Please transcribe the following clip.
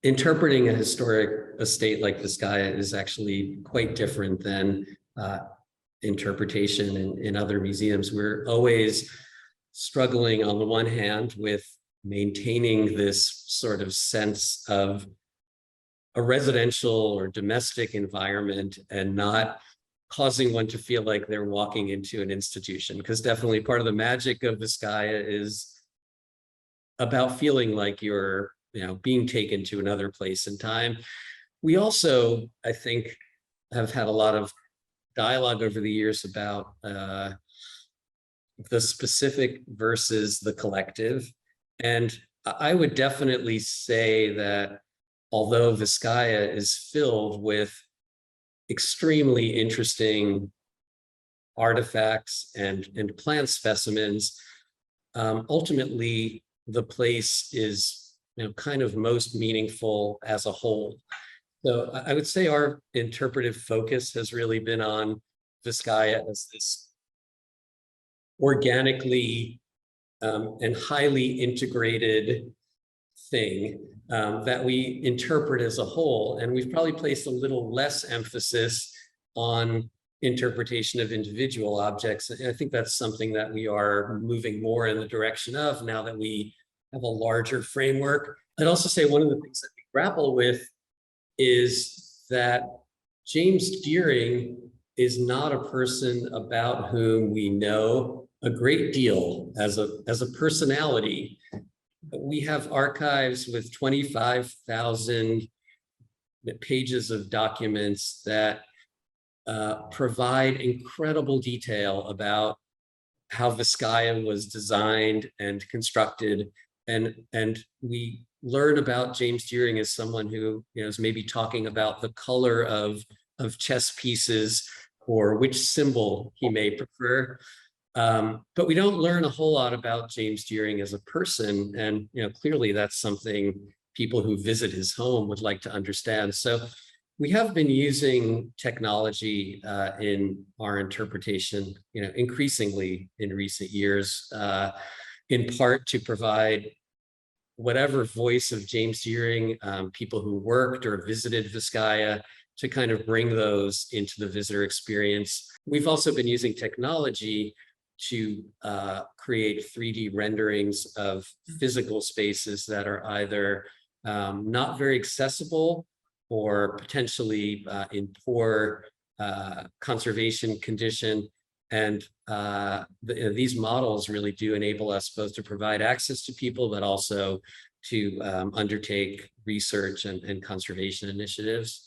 interpreting a historic estate like Vizcaya is actually quite different than interpretation in other museums. We're always struggling on the one hand with maintaining this sort of sense of a residential or domestic environment and not causing one to feel like they're walking into an institution, because definitely part of the magic of Vizcaya is about feeling like you're being taken to another place in time. We also, I think, have had a lot of dialogue over the years about the specific versus the collective. And I would definitely say that although Vizcaya is filled with extremely interesting artifacts and plant specimens, ultimately the place is kind of most meaningful as a whole. So I would say our interpretive focus has really been on Vizcaya as this organically and highly integrated thing that we interpret as a whole. And we've probably placed a little less emphasis on interpretation of individual objects. And I think that's something that we are moving more in the direction of now that we have a larger framework. I'd also say one of the things that we grapple with is that James Deering is not a person about whom we know a great deal as a personality. We have archives with 25,000 pages of documents that provide incredible detail about how Vizcaya was designed and constructed. And we learn about James Deering as someone who is maybe talking about the color of chess pieces or which symbol he may prefer. But we don't learn a whole lot about James Deering as a person. And clearly that's something people who visit his home would like to understand. So we have been using technology in our interpretation, increasingly in recent years, in part to provide whatever voice of James Deering, people who worked or visited Vizcaya, to kind of bring those into the visitor experience. We've also been using technology to create 3D renderings of physical spaces that are either not very accessible or potentially in poor conservation condition. And these models really do enable us both to provide access to people, but also to undertake research and conservation initiatives.